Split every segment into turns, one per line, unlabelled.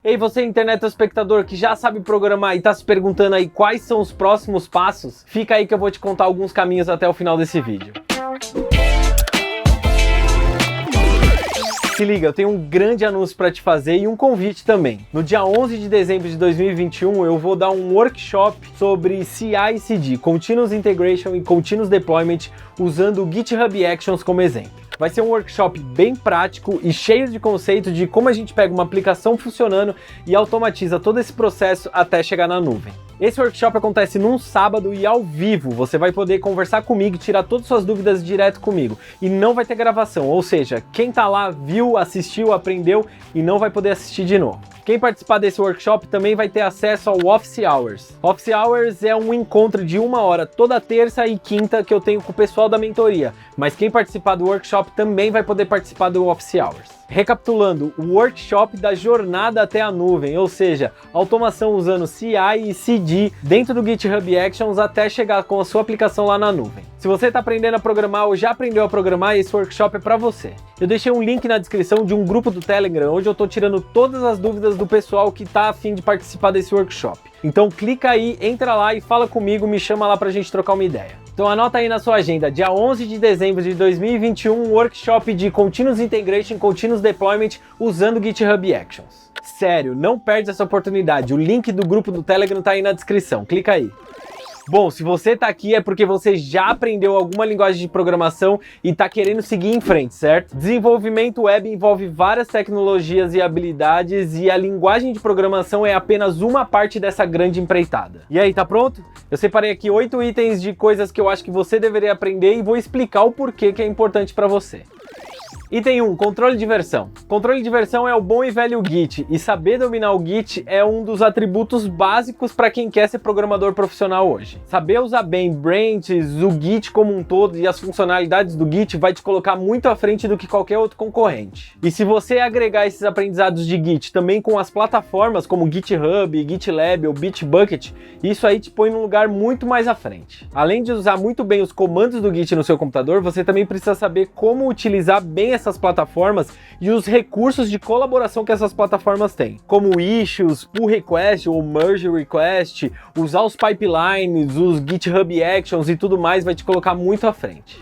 Ei, você internet espectador que já sabe programar e tá se perguntando aí quais são os próximos passos? Fica aí que eu vou te contar alguns caminhos até o final desse vídeo. Se liga, eu tenho um grande anúncio para te fazer e um convite também. No dia 11 de dezembro de 2021, eu vou dar um workshop sobre CI/CD, Continuous Integration e Continuous Deployment, usando o GitHub Actions como exemplo. Vai ser um workshop bem prático e cheio de conceito de como a gente pega uma aplicação funcionando e automatiza todo esse processo até chegar na nuvem. Esse workshop acontece num sábado e ao vivo. Você vai poder conversar comigo e tirar todas as suas dúvidas direto comigo. E não vai ter gravação, ou seja, quem tá lá viu, assistiu, aprendeu e não vai poder assistir de novo. Quem participar desse workshop também vai ter acesso ao Office Hours. Office Hours é um encontro de 1 hora toda terça e quinta que eu tenho com o pessoal da mentoria, mas quem participar do workshop também vai poder participar do Office Hours. Recapitulando, o workshop da jornada até a nuvem, ou seja, automação usando CI e CD dentro do GitHub Actions até chegar com a sua aplicação lá na nuvem. Se você está aprendendo a programar ou já aprendeu a programar, esse workshop é para você. Eu deixei um link na descrição de um grupo do Telegram, onde eu estou tirando todas as dúvidas do pessoal que está a fim de participar desse workshop. Então clica aí, entra lá e fala comigo, me chama lá pra gente trocar uma ideia. Então anota aí na sua agenda, dia 11 de dezembro de 2021, um workshop de Continuous Integration, Continuous Deployment usando GitHub Actions. Sério, não perde essa oportunidade, o link do grupo do Telegram tá aí na descrição, clica aí. Bom, se você tá aqui é porque você já aprendeu alguma linguagem de programação e tá querendo seguir em frente, certo? Desenvolvimento web envolve várias tecnologias e habilidades e a linguagem de programação é apenas uma parte dessa grande empreitada. E aí, tá pronto? Eu separei aqui 8 itens de coisas que eu acho que você deveria aprender e vou explicar o porquê que é importante para você. Item 1, controle de versão. Controle de versão é o bom e velho Git, e saber dominar o Git é um dos atributos básicos para quem quer ser programador profissional hoje. Saber usar bem branches, o Git como um todo e as funcionalidades do Git vai te colocar muito à frente do que qualquer outro concorrente. E se você agregar esses aprendizados de Git também com as plataformas como GitHub, GitLab ou Bitbucket, isso aí te põe num lugar muito mais à frente. Além de usar muito bem os comandos do Git no seu computador, você também precisa saber como utilizar bem essas plataformas e os recursos de colaboração que essas plataformas têm, como issues, pull request ou merge request, usar os pipelines, os GitHub Actions e tudo mais vai te colocar muito à frente.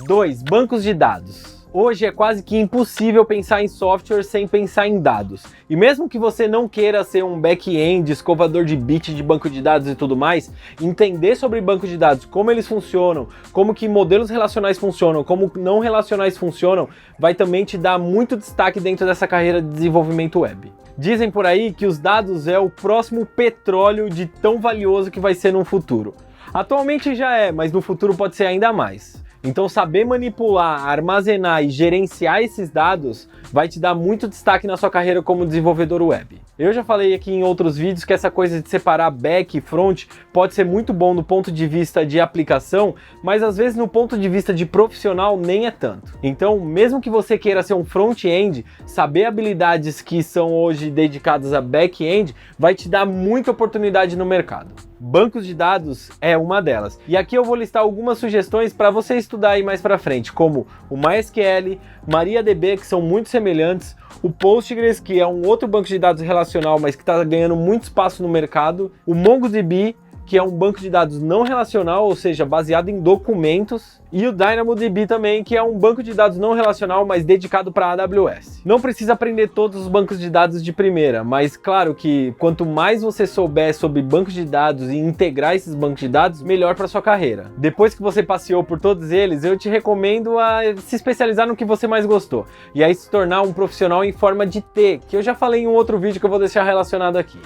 2. Bancos de dados. Hoje é quase que impossível pensar em software sem pensar em dados. E mesmo que você não queira ser um back-end, escovador de bit de banco de dados e tudo mais, entender sobre banco de dados, como eles funcionam, como que modelos relacionais funcionam, como não relacionais funcionam, vai também te dar muito destaque dentro dessa carreira de desenvolvimento web. Dizem por aí que os dados é o próximo petróleo de tão valioso que vai ser no futuro. Atualmente já é, mas no futuro pode ser ainda mais. Então saber manipular, armazenar e gerenciar esses dados vai te dar muito destaque na sua carreira como desenvolvedor web. Eu já falei aqui em outros vídeos que essa coisa de separar back e front pode ser muito bom no ponto de vista de aplicação, mas às vezes no ponto de vista de profissional nem é tanto. Então, mesmo que você queira ser um front-end, saber habilidades que são hoje dedicadas a back-end vai te dar muita oportunidade no mercado. Bancos de dados é uma delas. E aqui eu vou listar algumas sugestões para você estudar aí mais para frente, como o MySQL, MariaDB, que são muito semelhantes, o Postgres, que é um outro banco de dados relacional, mas que está ganhando muito espaço no mercado, o MongoDB, que é um banco de dados não relacional, ou seja, baseado em documentos, e o DynamoDB também, que é um banco de dados não relacional, mas dedicado para a AWS. Não precisa aprender todos os bancos de dados de primeira, mas claro que quanto mais você souber sobre bancos de dados e integrar esses bancos de dados, melhor para sua carreira. Depois que você passeou por todos eles, eu te recomendo a se especializar no que você mais gostou, e aí se tornar um profissional em forma de T, que eu já falei em um outro vídeo que eu vou deixar relacionado aqui.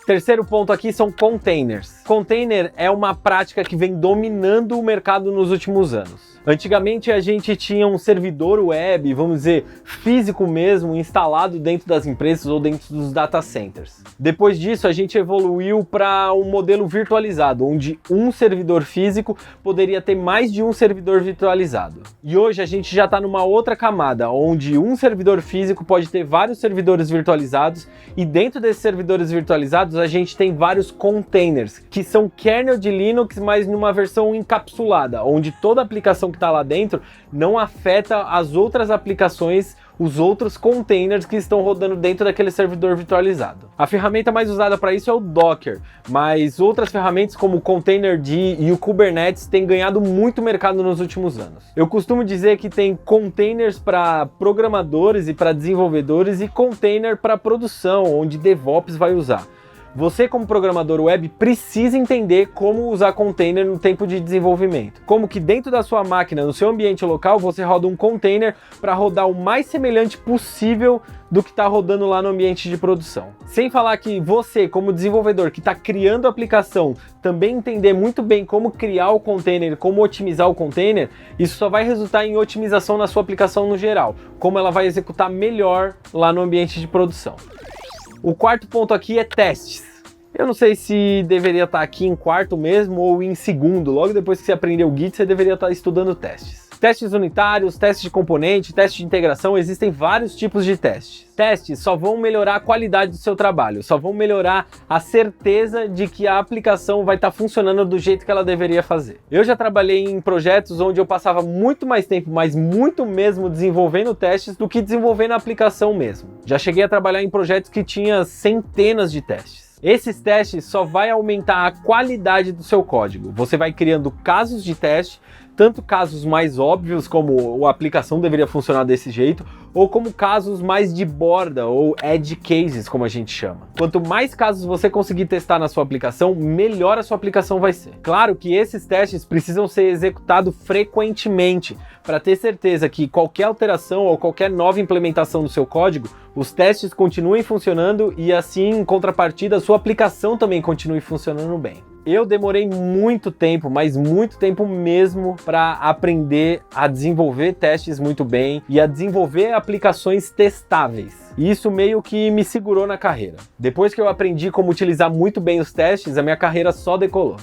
Terceiro ponto aqui são containers. Container é uma prática que vem dominando o mercado nos últimos anos. Antigamente a gente tinha um servidor web, vamos dizer, físico mesmo, instalado dentro das empresas ou dentro dos data centers. Depois disso a gente evoluiu para um modelo virtualizado, onde um servidor físico poderia ter mais de um servidor virtualizado. E hoje a gente já está numa outra camada, onde um servidor físico pode ter vários servidores virtualizados e dentro desses servidores virtualizados a gente tem vários containers, que são kernel de Linux, mas numa versão encapsulada, onde toda aplicação que está lá dentro não afeta as outras aplicações os outros containers que estão rodando dentro daquele servidor virtualizado. A ferramenta mais usada para isso é o Docker, mas outras ferramentas como o Containerd e o Kubernetes têm ganhado muito mercado nos últimos anos. Eu costumo dizer que tem containers para programadores e para desenvolvedores e container para produção, onde DevOps vai usar. Você, como programador web, precisa entender como usar container no tempo de desenvolvimento. Como que dentro da sua máquina, no seu ambiente local, você roda um container para rodar o mais semelhante possível do que está rodando lá no ambiente de produção. Sem falar que você, como desenvolvedor que está criando a aplicação, também entender muito bem como criar o container, como otimizar o container, isso só vai resultar em otimização na sua aplicação no geral, como ela vai executar melhor lá no ambiente de produção. O quarto ponto aqui é testes. Eu não sei se deveria estar aqui em quarto mesmo ou em segundo. Logo depois que você aprender o Git, você deveria estar estudando testes. Testes unitários, testes de componente, testes de integração, existem vários tipos de testes. Testes só vão melhorar a qualidade do seu trabalho, só vão melhorar a certeza de que a aplicação vai estar funcionando do jeito que ela deveria fazer. Eu já trabalhei em projetos onde eu passava muito mais tempo, mas muito mesmo, desenvolvendo testes do que desenvolvendo a aplicação mesmo. Já cheguei a trabalhar em projetos que tinha centenas de testes. Esses testes só vai aumentar a qualidade do seu código. Você vai criando casos de teste, tanto casos mais óbvios, como a aplicação deveria funcionar desse jeito, ou como casos mais de borda, ou edge cases, como a gente chama. Quanto mais casos você conseguir testar na sua aplicação, melhor a sua aplicação vai ser. Claro que esses testes precisam ser executados frequentemente, para ter certeza que qualquer alteração ou qualquer nova implementação do seu código, os testes continuem funcionando e assim, em contrapartida, a sua aplicação também continue funcionando bem. Eu demorei muito tempo, mas muito tempo mesmo, para aprender a desenvolver testes muito bem e a desenvolver aplicações testáveis. E isso meio que me segurou na carreira. Depois que eu aprendi como utilizar muito bem os testes, a minha carreira só decolou.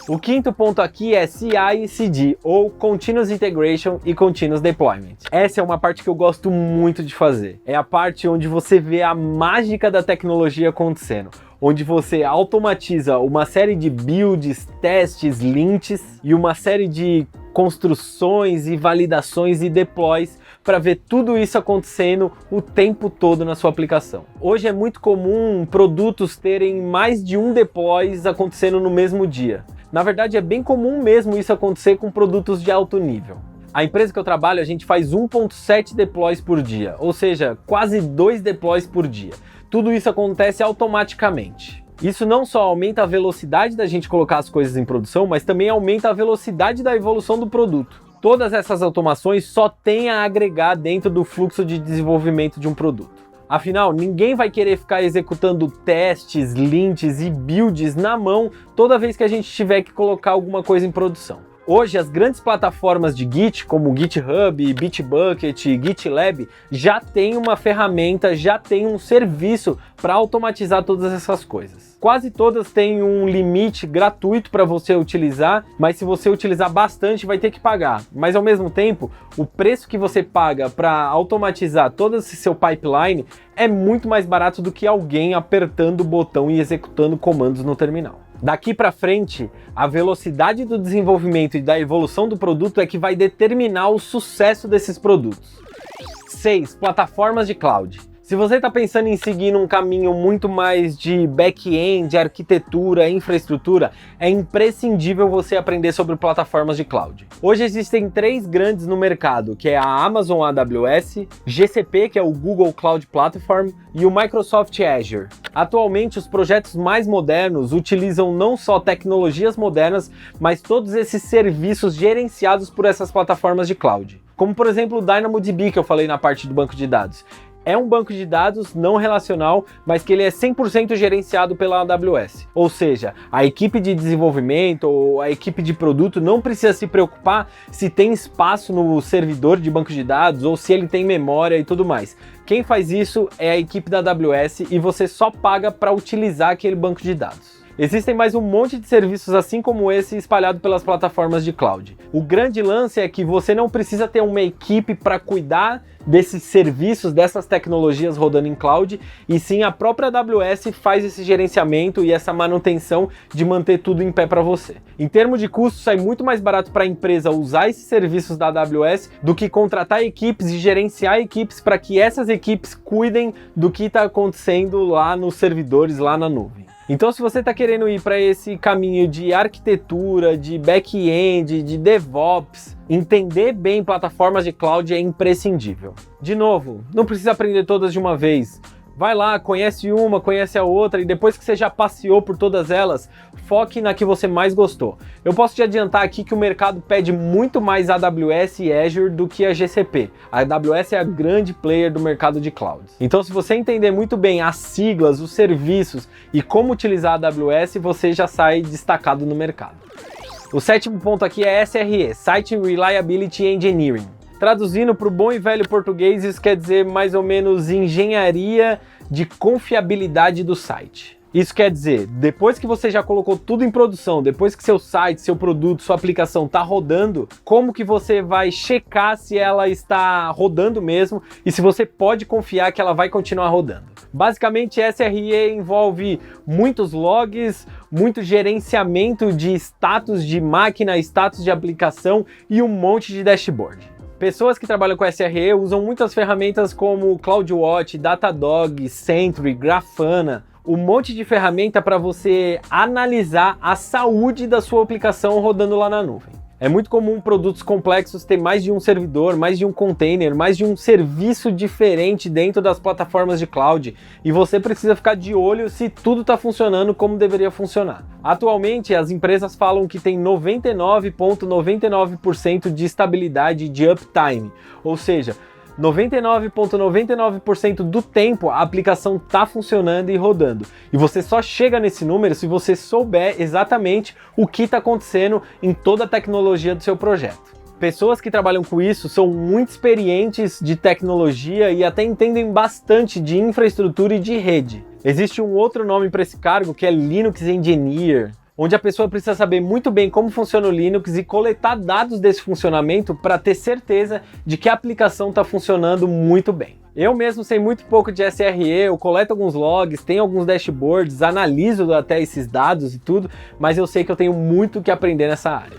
O quinto ponto aqui é CI/CD, ou Continuous Integration e Continuous Deployment. Essa é uma parte que eu gosto muito de fazer. É a parte onde você vê a mágica da tecnologia acontecendo, onde você automatiza uma série de builds, testes, lints e uma série de construções e validações e deploys para ver tudo isso acontecendo o tempo todo na sua aplicação. Hoje é muito comum produtos terem mais de um deploys acontecendo no mesmo dia. Na verdade, é bem comum mesmo isso acontecer com produtos de alto nível. A empresa que eu trabalho, a gente faz 1.7 deploys por dia, ou seja, quase 2 deploys por dia. Tudo isso acontece automaticamente. Isso não só aumenta a velocidade da gente colocar as coisas em produção, mas também aumenta a velocidade da evolução do produto. Todas essas automações só têm a agregar dentro do fluxo de desenvolvimento de um produto. Afinal, ninguém vai querer ficar executando testes, lints e builds na mão toda vez que a gente tiver que colocar alguma coisa em produção. Hoje, as grandes plataformas de Git, como GitHub, Bitbucket, GitLab, já tem uma ferramenta, já tem um serviço para automatizar todas essas coisas. Quase todas têm um limite gratuito para você utilizar, mas se você utilizar bastante, vai ter que pagar. Mas ao mesmo tempo, o preço que você paga para automatizar todo esse seu pipeline é muito mais barato do que alguém apertando o botão e executando comandos no terminal. Daqui para frente, a velocidade do desenvolvimento e da evolução do produto é que vai determinar o sucesso desses produtos. 6. Plataformas de cloud. Se você está pensando em seguir um caminho muito mais de back-end, arquitetura, infraestrutura, é imprescindível você aprender sobre plataformas de cloud. Hoje existem 3 grandes no mercado, que é a Amazon AWS, GCP, que é o Google Cloud Platform, e o Microsoft Azure. Atualmente, os projetos mais modernos utilizam não só tecnologias modernas, mas todos esses serviços gerenciados por essas plataformas de cloud. Como, por exemplo, o DynamoDB, que eu falei na parte do banco de dados. É um banco de dados não relacional, mas que ele é 100% gerenciado pela AWS. Ou seja, a equipe de desenvolvimento ou a equipe de produto não precisa se preocupar se tem espaço no servidor de banco de dados ou se ele tem memória e tudo mais. Quem faz isso é a equipe da AWS e você só paga para utilizar aquele banco de dados. Existem mais um monte de serviços assim como esse espalhado pelas plataformas de cloud. O grande lance é que você não precisa ter uma equipe para cuidar desses serviços, dessas tecnologias rodando em cloud, e sim a própria AWS faz esse gerenciamento e essa manutenção de manter tudo em pé para você. Em termos de custo, sai muito mais barato para a empresa usar esses serviços da AWS do que contratar equipes e gerenciar equipes para que essas equipes cuidem do que está acontecendo lá nos servidores, lá na nuvem. Então, se você está querendo ir para esse caminho de arquitetura, de back-end, de DevOps, entender bem plataformas de cloud é imprescindível. De novo, não precisa aprender todas de uma vez. Vai lá, conhece uma, conhece a outra, e depois que você já passeou por todas elas, foque na que você mais gostou. Eu posso te adiantar aqui que o mercado pede muito mais AWS e Azure do que a GCP. A AWS é a grande player do mercado de clouds. Então, se você entender muito bem as siglas, os serviços e como utilizar a AWS, você já sai destacado no mercado. O 7º ponto aqui é SRE, Site Reliability Engineering. Traduzindo para o bom e velho português, isso quer dizer mais ou menos engenharia de confiabilidade do site. Isso quer dizer, depois que você já colocou tudo em produção, depois que seu site, seu produto, sua aplicação está rodando, como que você vai checar se ela está rodando mesmo e se você pode confiar que ela vai continuar rodando. Basicamente, SRE envolve muitos logs, muito gerenciamento de status de máquina, status de aplicação e um monte de dashboard. Pessoas que trabalham com SRE usam muitas ferramentas como CloudWatch, Datadog, Sentry, Grafana, um monte de ferramenta para você analisar a saúde da sua aplicação rodando lá na nuvem. É muito comum produtos complexos ter mais de um servidor, mais de um container, mais de um serviço diferente dentro das plataformas de cloud e você precisa ficar de olho se tudo está funcionando como deveria funcionar. Atualmente, as empresas falam que tem 99,99% de estabilidade de uptime, ou seja, 99,99% do tempo a aplicação está funcionando e rodando. E você só chega nesse número se você souber exatamente o que está acontecendo em toda a tecnologia do seu projeto. Pessoas que trabalham com isso são muito experientes de tecnologia e até entendem bastante de infraestrutura e de rede. Existe um outro nome para esse cargo que é Linux Engineer, onde a pessoa precisa saber muito bem como funciona o Linux e coletar dados desse funcionamento para ter certeza de que a aplicação está funcionando muito bem. Eu mesmo sei muito pouco de SRE, eu coleto alguns logs, tenho alguns dashboards, analiso até esses dados e tudo, mas eu sei que eu tenho muito que aprender nessa área.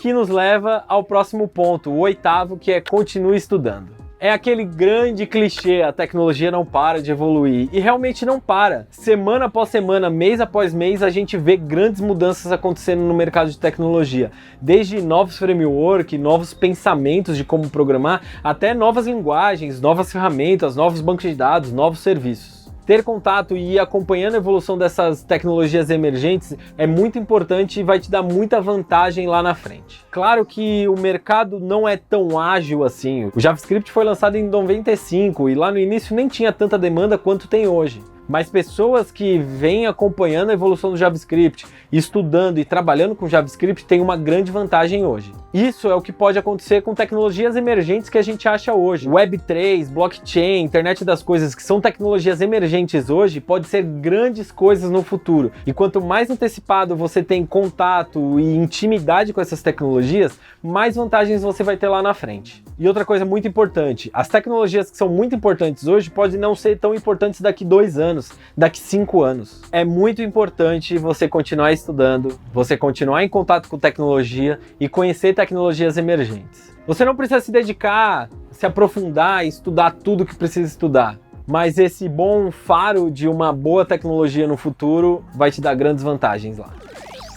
Que nos leva ao próximo ponto, o 8º, que é continue estudando. É aquele grande clichê, a tecnologia não para de evoluir, e realmente não para. Semana após semana, mês após mês, a gente vê grandes mudanças acontecendo no mercado de tecnologia. Desde novos frameworks, novos pensamentos de como programar, até novas linguagens, novas ferramentas, novos bancos de dados, novos serviços. Ter contato e ir acompanhando a evolução dessas tecnologias emergentes é muito importante e vai te dar muita vantagem lá na frente. Claro que o mercado não é tão ágil assim. O JavaScript foi lançado em 95 e lá no início nem tinha tanta demanda quanto tem hoje. Mas pessoas que vêm acompanhando a evolução do JavaScript, estudando e trabalhando com JavaScript têm uma grande vantagem hoje. Isso é o que pode acontecer com tecnologias emergentes que a gente acha hoje. Web3, blockchain, internet das coisas, que são tecnologias emergentes hoje, pode ser grandes coisas no futuro. E quanto mais antecipado você tem contato e intimidade com essas tecnologias, mais vantagens você vai ter lá na frente. E outra coisa muito importante, as tecnologias que são muito importantes hoje podem não ser tão importantes daqui 2 anos, daqui 5 anos. É muito importante você continuar estudando, você continuar em contato com tecnologia e conhecer tecnologias emergentes. Você não precisa se dedicar, se aprofundar e estudar tudo que precisa estudar, mas esse bom faro de uma boa tecnologia no futuro vai te dar grandes vantagens lá.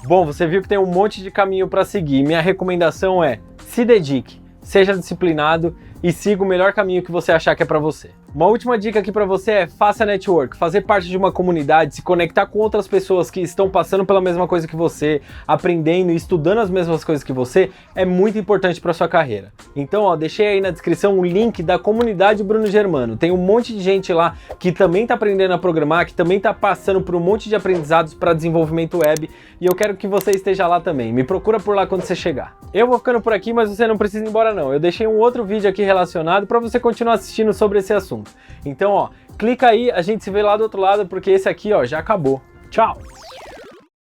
Bom, você viu que tem um monte de caminho para seguir. Minha recomendação é: se dedique, seja disciplinado e siga o melhor caminho que você achar que é para você. Uma última dica aqui para você é: faça network, fazer parte de uma comunidade, se conectar com outras pessoas que estão passando pela mesma coisa que você, aprendendo e estudando as mesmas coisas que você, é muito importante para sua carreira. Então, ó, deixei aí na descrição o link da comunidade Bruno Germano. Tem um monte de gente lá que também está aprendendo a programar, que também está passando por um monte de aprendizados para desenvolvimento web, e eu quero que você esteja lá também. Me procura por lá quando você chegar. Eu vou ficando por aqui, mas você não precisa ir embora não. Eu deixei um outro vídeo aqui relacionado para você continuar assistindo sobre esse assunto. Então, ó, clica aí, a gente se vê lá do outro lado, porque esse aqui, ó, já acabou. Tchau!